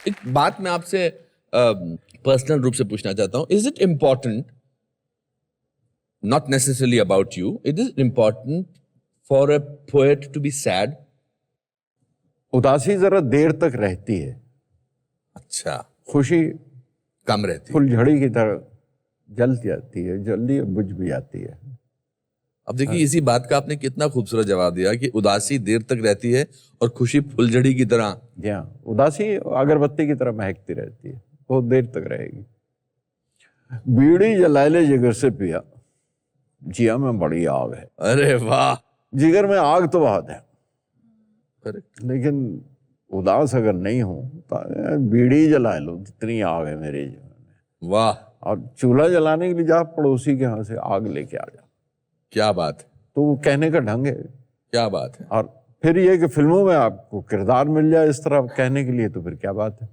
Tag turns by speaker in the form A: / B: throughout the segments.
A: एक बात मैं आपसे पर्सनल रूप से पूछना चाहता हूं, is it important, not necessarily about you, it is important for a poet to be sad?
B: उदासी जरा देर तक रहती है,
A: अच्छा,
B: खुशी
A: कम रहती है।
B: फुलझड़ी की तरह जल जाती है, जल्दी बुझ भी जाती है।
A: अब देखिए इसी बात का आपने कितना खूबसूरत जवाब दिया कि उदासी देर तक रहती है और खुशी फुलझड़ी की तरह।
B: उदासी अगरबत्ती की तरह महकती रहती है, बहुत देर तक रहेगी। बीड़ी जलाए ले जिगर से पिया, जिया में बड़ी आग है।
A: अरे वाह,
B: जिगर में आग तो बहुत है,
A: करेक्ट।
B: लेकिन उदास अगर नहीं हो तो बीड़ी जला लो, जितनी आग है मेरे जीवन में।
A: वाह,
B: और चूल्हा जलाने के लिए जा पड़ोसी के यहाँ से आग लेके आ जा,
A: क्या बात है,
B: तो वो कहने का ढंग है।
A: क्या बात है।
B: और फिर ये कि फिल्मों में आपको किरदार मिल जाए इस तरह कहने के लिए, तो फिर क्या बात है।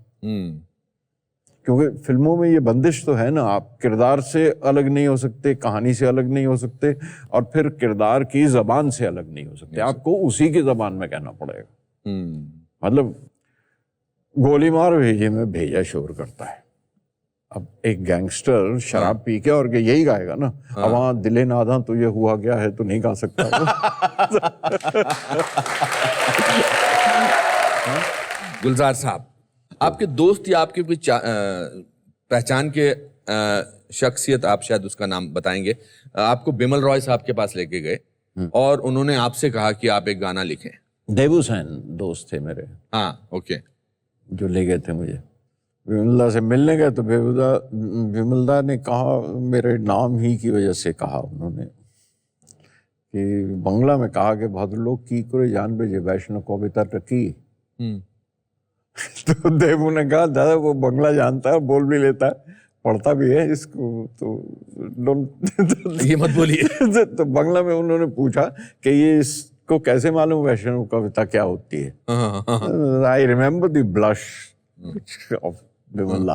B: क्योंकि फिल्मों में ये बंदिश तो है ना, आप किरदार से अलग नहीं हो सकते, कहानी से अलग नहीं हो सकते, और फिर किरदार की जबान से अलग नहीं हो सकते, आपको उसी की जबान में कहना पड़ेगा। मतलब गोली मार भेजे में भेजा शोर करता है। अब एक गैंगस्टर शराब पी के और यही गाएगा ना, अब वहां दिले नादा तो ये हुआ क्या है तो नहीं गा सकता।
A: गुलजार साहब, आपके दोस्त या आपके कोई पहचान के शख्सियत, आप शायद उसका नाम बताएंगे, आपको बिमल रॉय साहब के पास लेके गए और उन्होंने आपसे कहा कि आप एक गाना लिखें।
B: देवुसैन दोस्त थे मेरे,
A: हाँ, ओके,
B: जो ले गए थे मुझे। विमलदा से मिलने गए तो विमलदा ने कहा, मेरे नाम ही की वजह से कहा उन्होंने, कि बंगला में कहा कि बहुत लोग की करे जान बेजे वैष्णव कविता टकी। तो देवू ने कहा, दादा वो बंगला जानता है, बोल भी लेता है, पढ़ता भी है इसको, तो
A: ये मत बोलिए।
B: तो बंगला में उन्होंने पूछा कि ये इसको कैसे मालूम वैष्णव कविता क्या होती है। I remember the blush of Bimalda.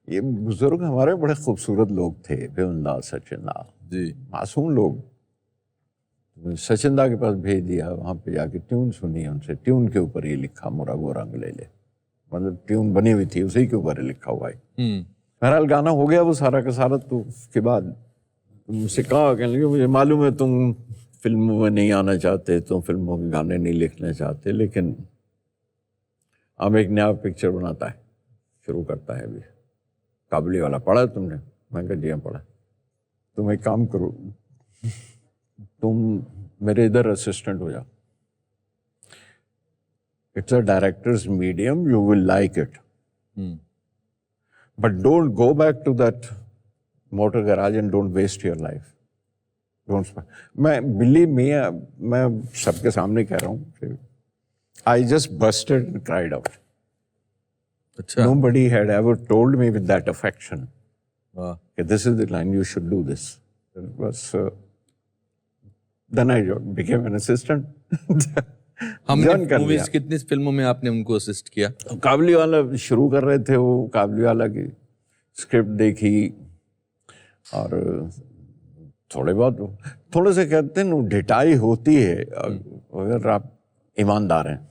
B: ये बुजुर्ग हमारे बड़े खूबसूरत लोग थे, विमलदा, सचिन दा जी, मासूम लोग। सचिन दा के पास भेज दिया, वहां पे जाके ट्यून सुनी उनसे, ट्यून के ऊपर ये लिखा, मोरा गोरंग ले ले, मतलब ट्यून बनी हुई थी, उसी के ऊपर लिखा हुआ है। बहरहाल गाना हो गया वो सारा का सारा। तो उसके बाद मुझसे कहा, कहने लगे मुझे मालूम है तुम फिल्मों में नहीं आना चाहते, तुम फिल्मों के गाने नहीं लिखना चाहते, लेकिन अब एक नया पिक्चर बनाता है, शुरू करता है अभी, काबुली वाला, पढ़ा तुमने? मैं कहा जी हाँ पढ़ा। तुम एक काम करो, तुम मेरे इधर असिस्टेंट हो जाओ, it's a director's medium, you will like it, but don't go back to that motor garage and don't waste your life, don't. मैं बिलीव मी, मैं सबके सामने कह रहा हूँ, I just busted and cried out.
A: अच्छा।
B: Nobody had ever told me with that affection. This is the line, you should do this. It was, then I became an assistant.
A: हमने movies, कितनी फिल्मों में आपने उनको असिस्ट किया?
B: काबुली वाला शुरू कर रहे थे, वो काबुली वाला की स्क्रिप्ट देखी, और थोड़े से कहते हैं ढिठाई होती है अगर आप ईमानदार हैं,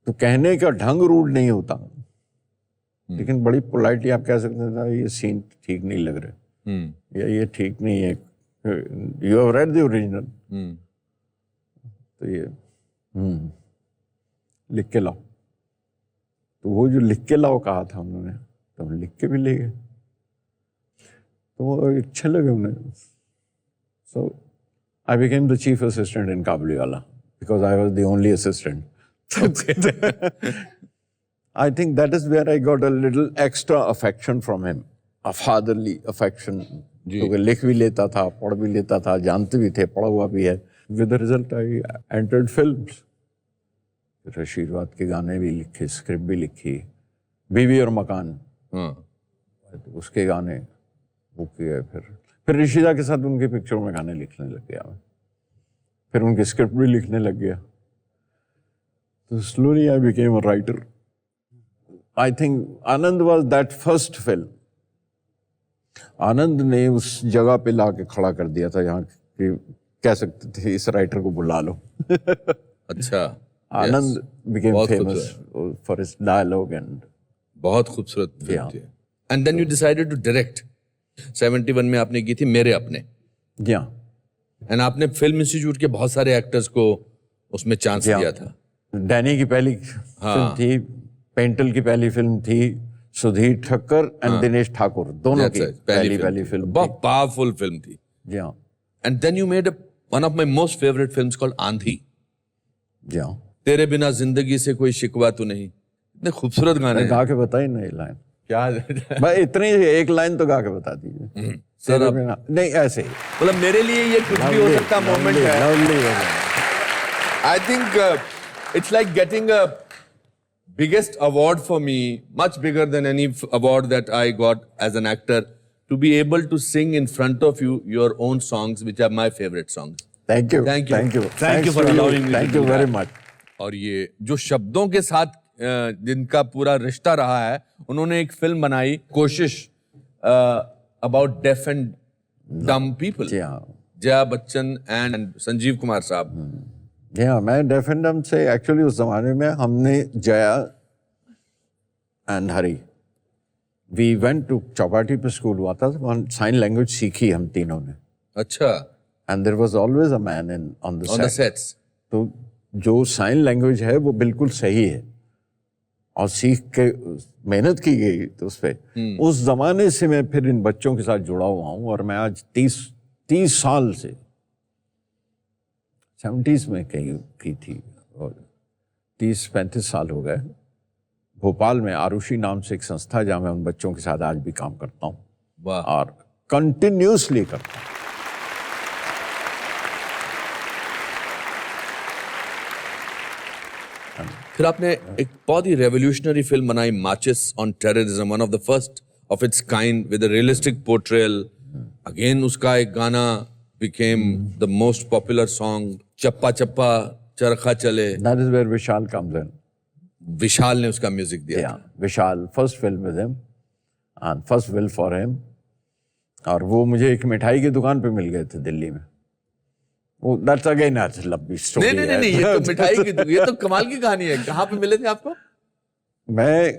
B: तो कहने का ढंग रूड नहीं होता, लेकिन बड़ी पोलाइटली आप कह सकते हैं, ये सीन ठीक नहीं लग रहा, या ये ठीक नहीं है, you have read the original, तो ये लिख के लाओ। तो वो जो लिख के लाओ कहा था उन्होंने, तो हम लिख के भी ले गए, तो वो अच्छे लगे उन्हें। So I became the chief assistant in Kabuliwala, because I was the only assistant. I think that is where I got a little extra affection from him, a fatherly affection. क्योंकि लिख भी लेता था, पढ़ भी लेता था, जानते भी थे, पढ़ा हुआ भी है। With the result, I entered films. फिर आशीर्वाद के गाने भी लिखे, स्क्रिप्ट भी लिखी, बीवी और मकान, उसके गाने वो किए। फिर ऋषिदा के साथ उनके पिक्चरों में गाने लिखने लग गया मैं, फिर उनकी स्क्रिप्ट भी लिखने लग गया। तो slowly I became a writer. I think Anand was that first film. Anand ने उस जगह पे ला के खड़ा कर दिया था, यहाँ कि कह सकते थे इस राइटर को बुला लो।
A: अच्छा।
B: Anand became
A: बहुत
B: famous for his dialogue and
A: बहुत खूबसूरत फिल्म
B: Yeah.
A: थी. And then you decided to direct. 71 में आपने की थी मेरे अपने.
B: yeah,
A: एंड आपने फिल्म इंस्टीट्यूट के बहुत सारे एक्टर्स को उसमें चांस
B: Yeah.
A: दिया था.
B: डैनी की पहली फिल्म थी, पेंटल की पहली फिल्म थी, सुधीर ठक्कर एंड दिनेश ठाकुर दोनों की पहली फिल्म
A: बहुत पावरफुल फिल्म थी.
B: जी हाँ
A: and then you made one of my most favourite films called Aandhi.
B: जी हाँ.
A: तेरे बिना जिंदगी से कोई शिकवा तो नहीं. इतने खूबसूरत गाने हैं.
B: गा के बताइए ना ये लाइन.
A: क्या
B: भाई इतनी एक लाइन तो गा के बता दीजिए.
A: सर
B: तेरे
A: अब
B: बिना नहीं ऐसे ही.
A: मतलब मेरे लिए ये कुछ भी हो सकता मोमेंट है.
B: Lovely.
A: I think it's like getting a biggest award for me, much bigger than any award that I got as an actor, to be able to sing in front of you your own songs, which are my favorite songs.
B: Thank you.
A: Thank you.
B: Thank you.
A: Thank
B: Thanks
A: you for
B: to
A: allowing me to
B: Thank
A: do
B: you very
A: that.
B: much.
A: और ये जो शब्दों के साथ जिनका पूरा रिश्ता रहा है, उन्होंने एक फिल्म बनाई Koshish about deaf and dumb people.
B: जी हाँ.
A: जया बच्चन एंड संजीव कुमार साहब.
B: जी हाँ, मैं डेफ एंड डम से एक्चुअली उस जमाने में हमने Jaya and Hari we went to Chowpatty पे स्कूल हुआ था, वहाँ साइन लैंग्वेज सीखी हम तीनों ने.
A: अच्छा.
B: And there was always a man in on the
A: on the sets.
B: तो जो साइन लैंग्वेज है वो बिल्कुल सही है और सीख के मेहनत की गई तो उस पर. उस जमाने से मैं फिर इन बच्चों के साथ जुड़ा हुआ हूँ और मैं आज 30 साल से 70s में कहीं की थी और 30-35 साल हो गए. भोपाल में आरुषि नाम से एक संस्था जहाँ मैं उन बच्चों के साथ आज भी काम करता हूँ
A: वाह.
B: और कंटिन्यूसली करता हूँ.
A: फिर आपने एक बहुत ही रेवोल्यूशनरी फिल्म बनाई, माचिस on terrorism, one of the first of its kind with a realistic portrayal. Again उसका एक गाना became the most popular song, चप्पा चप्पा चरखा चले.
B: That is where Vishal comes in.
A: विशाल ने उसका म्यूजिक दिया.
B: Yeah, Vishal, first film with him and first will for him. और वो मुझे एक मिठाई की दुकान पे मिल गए थे दिल्ली में. वो that's again a लंबी स्टोरी.
A: नहीं, ये तो मिठाई की, ये तो कमाल की कहानी है. कहाँ पे मिले थे आपको?
B: मैं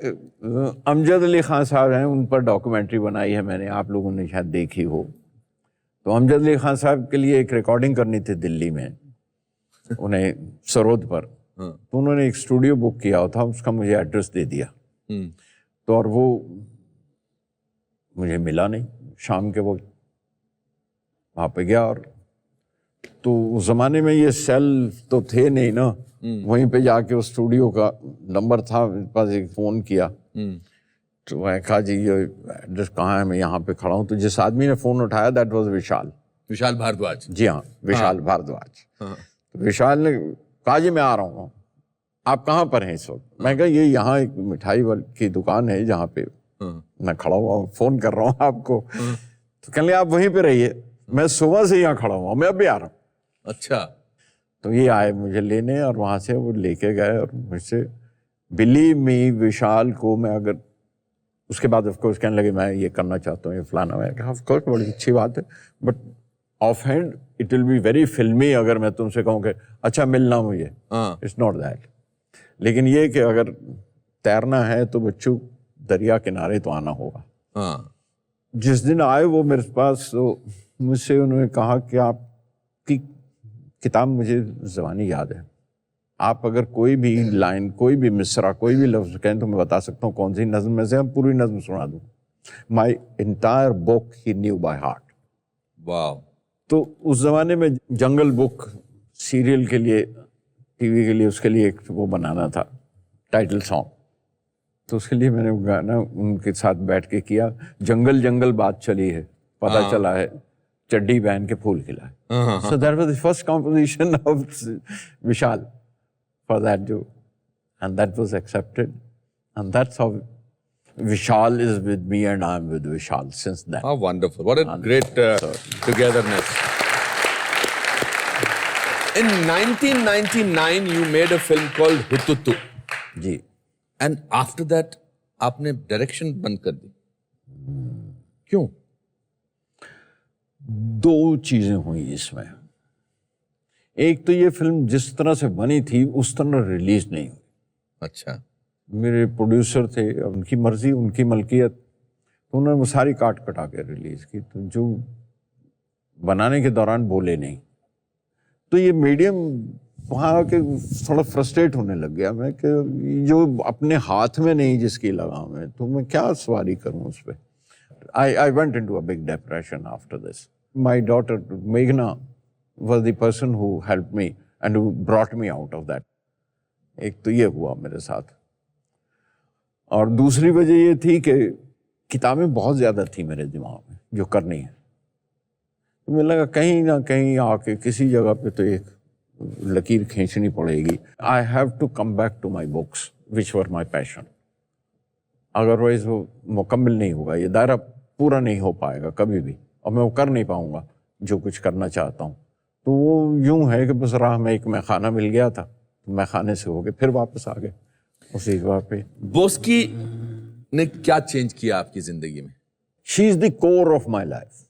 B: अमजद अली खान साहब हैं, उन पर डॉक्यूमेंट्री बनाई है मैंने, आप लोगों ने शायद देखी हो. तो अमजद अली खान साहब के लिए एक रिकॉर्डिंग करनी थी दिल्ली में, उन्हें सरोद पर. तो उन्होंने एक स्टूडियो बुक किया था, उसका मुझे एड्रेस दे दिया. तो और वो मुझे मिला नहीं. शाम के वक्त वहाँ पे गया और तो उस ज़माने में ये सेल तो थे नहीं ना. वहीं पे जाके उस स्टूडियो का नंबर था मेरे पास, एक फ़ोन किया. तो मैं कहा जी ये एड्रेस कहाँ है, मैं यहाँ पे खड़ा हूँ. तो जिस आदमी ने फ़ोन उठाया दैट वाज विशाल.
A: विशाल भारद्वाज.
B: जी हाँ, विशाल भारद्वाज. तो विशाल ने कहा जी मैं आ रहा हूँ, आप कहाँ पर हैं इस वक्त. मैं कहा ये यहाँ एक मिठाई की दुकान है जहाँ पे मैं खड़ा हुआ हूँ, फ़ोन कर रहा हूँ आपको. तो कहने आप वहीं पे रहिए, मैं सुबह से यहाँ खड़ा हुआ, मैं अभी आ रहा हूँ.
A: अच्छा.
B: तो ये आए मुझे लेने और वहाँ से वो लेके गए और मुझसे बिलीव मी विशाल को मैं अगर उसके बाद ऑफ कोर्स कहने लगे मैं ये करना चाहता हूँ, ये फलाना. मैं कहा ऑफ कोर्स बड़ी अच्छी बात है, but of hand it will be very फिल्मी अगर मैं तुमसे कहूँ कि अच्छा मिलना मुझे. It's not that. लेकिन ये कि अगर तैरना है तो बच्चों दरिया किनारे तो आना होगा. जिस दिन आए वो मेरे पास, तो मुझसे उन्होंने कहा कि आपकी किताब मुझे ज़बानी याद है, आप अगर कोई भी लाइन, कोई भी मिसरा, कोई भी लफ्ज़ कहें तो मैं बता सकता हूँ कौन सी नज़्म में से, हम पूरी नज़्म सुना दूँ. My entire book he new by heart.
A: वाह.
B: तो उस ज़माने में जंगल बुक सीरियल के लिए, टीवी के लिए, उसके लिए एक वो बनाना था टाइटल सॉन्ग. तो उसके लिए मैंने वो गाना उनके साथ बैठ के किया. जंगल जंगल बात चली है, पता चला है चड्डी पहन के फूल खिलाए. So that was the first composition of Vishal for that जो, and that was accepted and that's how Vishal is with me and I'm with Vishal since then.
A: How wonderful. What a great togetherness. In 1999, you made a film called Hututu.
B: जी.
A: And after that, आपने direction बंद कर दी. क्यों?
B: दो चीज़ें हुई इसमें. एक तो ये फिल्म जिस तरह से बनी थी उस तरह रिलीज नहीं हुई।
A: अच्छा।
B: मेरे प्रोड्यूसर थे, उनकी मर्जी, उनकी मलकियत, तो उन्होंने वो सारी काट कटा के रिलीज की, तो जो बनाने के दौरान बोले नहीं। तो ये मीडियम वहाँ के थोड़ा फ्रस्ट्रेट होने लग गया मैं कि जो अपने हाथ में नहीं जिसकी लगाम है, तो मैं क्या सवारी करूँ उस पर। I went into a big depression after this. My daughter Meghna was the person who helped me and who brought me out of that. एक तो ये हुआ मेरे साथ, और दूसरी वजह ये थी कि किताबें बहुत ज़्यादा थी मेरे दिमाग में जो करनी है। तो मुझे लगा कहीं ना कहीं आके किसी जगह पे तो एक लकीर खींचनी पड़ेगी। I have to come back to my books which were my passion. Otherwise वो मुकम्मल नहीं होगा, ये दायरा पूरा नहीं हो पाएगा कभी भी, और मैं वो कर नहीं पाऊंगा जो कुछ करना चाहता हूँ। तो वो यूं है कि बस राह में एक मैखाना मिल गया था, तो मैखाने से होके फिर वापस आ गए उसी जगह पे।
A: बोस्की ने क्या चेंज किया आपकी जिंदगी में?
B: She is the core of my life.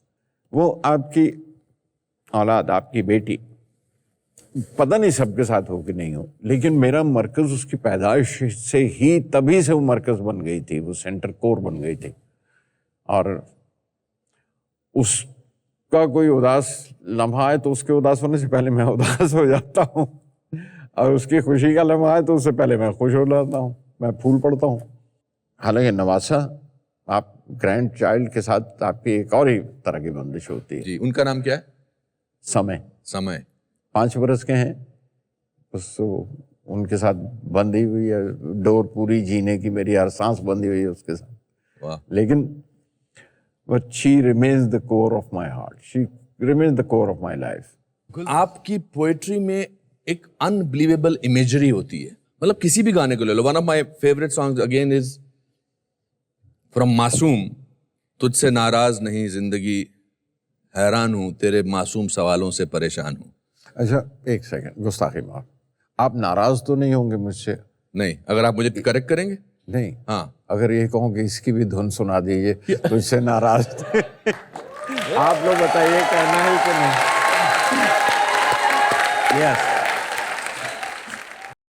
B: वो आपकी औलाद, आपकी बेटी, पता नहीं सबके साथ हो कि नहीं हो, लेकिन मेरा मरकज उसकी पैदाइश से ही, तभी से वो मरकज बन गई थी, वो सेंटर कोर बन गई थी। और उसका कोई उदास लम्हा है तो उसके उदास होने से पहले मैं उदास हो जाता हूँ, और उसकी खुशी का लम्हा है तो उससे पहले मैं खुश हो जाता हूँ, मैं फूल पड़ता हूँ। हालांकि नवासा, आप ग्रैंड चाइल्ड के साथ आपकी एक और ही तरह की बंदिश होती है।
A: जी, उनका नाम क्या है?
B: समय।
A: समय।
B: 5 बरस के हैं, बस उनके साथ बंधी हुई है डोर पूरी जीने की, मेरी हर सांस बंधी हुई है उसके साथ।
A: वाह।
B: लेकिन but she remains the core of my heart, she remains the core of my life.
A: आपकी पोएट्री में एक अनबिलीवेबल इमेजरी होती है, मतलब किसी भी गाने को ले लो। One of my favourite songs again is from Masoom, तुझसे नाराज नहीं जिंदगी, हैरान हूं तेरे मासूम सवालों से परेशान हूं।
B: अच्छा, एक सेकंड, गुस्ताखी माफ, आप नाराज तो नहीं होंगे मुझसे?
A: नहीं, अगर आप मुझे करेक्ट करेंगे।
B: नहीं,
A: हाँ,
B: अगर ये कहूँ कि इसकी भी धुन सुना दीजिए, तुझसे नाराज थे। आप लोग बताइए कहना है कि नहीं? यस।